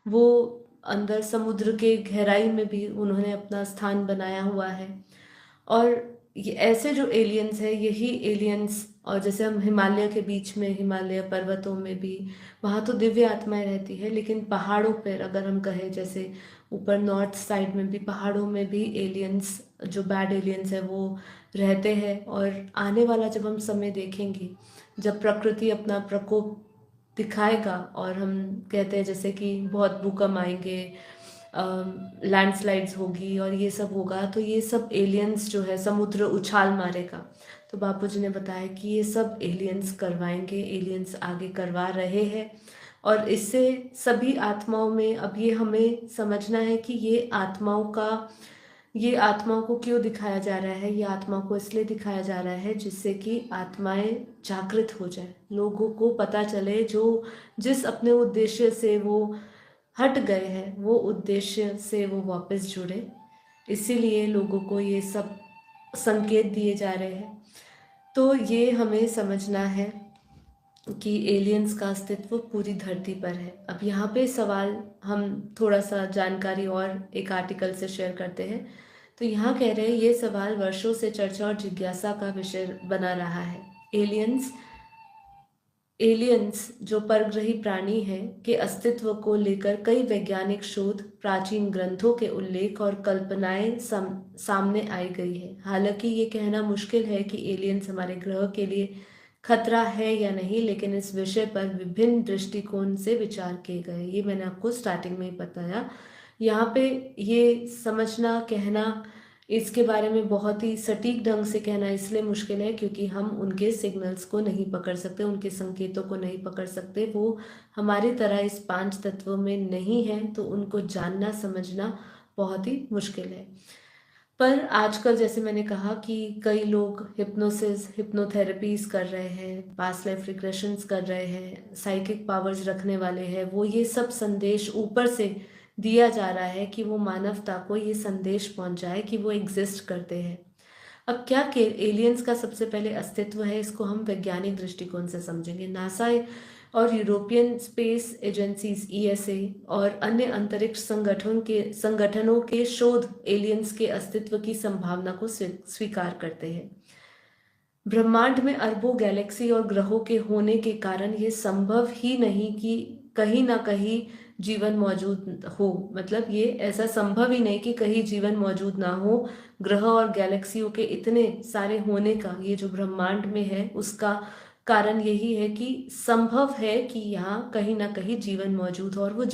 वो अंदर समुद्र के गहराई में भी उन्होंने अपना स्थान बनाया हुआ है। और ये ऐसे जो एलियंस है, यही एलियंस, और जैसे हम हिमालय के बीच में, हिमालय पर्वतों में भी, वहाँ तो दिव्य आत्माएं रहती है, लेकिन पहाड़ों पर अगर हम कहें, जैसे ऊपर नॉर्थ साइड में भी, पहाड़ों में भी एलियंस, जो बैड एलियंस है, वो रहते हैं। और आने वाला जब हम समय देखेंगे, जब प्रकृति अपना प्रकोप दिखाएगा, और हम कहते हैं जैसे कि बहुत भूकंप आएंगे, लैंडस्लाइड्स होगी और ये सब होगा, तो ये सब एलियंस जो है, समुद्र उछाल मारेगा। तो बापूजी ने बताया कि ये सब एलियंस करवाएंगे, एलियंस आगे करवा रहे हैं। और इससे सभी आत्माओं में, अब ये हमें समझना है कि ये आत्माओं को क्यों दिखाया जा रहा है। ये आत्माओं को इसलिए दिखाया जा रहा है जिससे कि आत्माएं जागृत हो जाए, लोगों को पता चले, जो जिस अपने उद्देश्य से वो हट गए हैं, वो उद्देश्य से वो वापस जुड़े। इसीलिए लोगों को ये सब संकेत दिए जा रहे हैं। तो ये हमें समझना है कि एलियंस का अस्तित्व पूरी धरती पर है। अब यहाँ पे सवाल, हम थोड़ा सा जानकारी और एक आर्टिकल से शेयर करते हैं। तो यहाँ कह रहे हैं, ये सवाल वर्षों से चर्चा और जिज्ञासा का विषय बना रहा है। एलियंस जो परग्रही प्राणी हैं के अस्तित्व को लेकर कई वैज्ञानिक शोध, प्राचीन ग्रंथों के उल्लेख और कल्पनाएं सामने आई गई है। हालांकि ये कहना मुश्किल है कि एलियंस हमारे ग्रह के लिए खतरा है या नहीं, लेकिन इस विषय पर विभिन्न दृष्टिकोण से विचार किए गए। ये मैंने आपको स्टार्टिंग में ही बताया। यहाँ पे ये समझना, कहना, इसके बारे में बहुत ही सटीक ढंग से कहना इसलिए मुश्किल है क्योंकि हम उनके सिग्नल्स को नहीं पकड़ सकते, उनके संकेतों को नहीं पकड़ सकते। वो हमारी तरह इस पांच तत्वों में नहीं है, तो उनको जानना, समझना बहुत ही मुश्किल है। पर आजकल जैसे मैंने कहा कि कई लोग हिप्नोसिस, हिप्नोथेरेपीज कर रहे हैं, पास्ट लाइफ रिग्रेशंस कर रहे हैं, साइकिक पावर्स रखने वाले हैं, वो ये सब संदेश ऊपर से दिया जा रहा है कि वो मानवता को ये संदेश पहुंचाए कि वो एग्जिस्ट करते हैं। अब क्या के एलियंस का सबसे पहले अस्तित्व है, इसको हम वैज्ञानिक दृष्टिकोण से समझेंगे। नासा और यूरोपियन स्पेस एजेंसीज ईएसए और अन्य अंतरिक्ष संगठनों के शोध एलियंस के अस्तित्व की संभावना को स्वीकार करते हैं। ब्रह्मांड में अरबों गैलेक्सी और ग्रहों के होने के कारण ये संभव ही नहीं कि कहीं ना कहीं जीवन मौजूद हो। मतलब ये ऐसा संभव ही नहीं कि कहीं जीवन मौजूद ना हो। ग्रह और गैलेक्सियों के इतने सारे होने का, ये जो ब्रह्मांड में है, उसका कारण यही है कि संभव है कि यहाँ कहीं ना कहीं जीवन मौजूद हो, और वो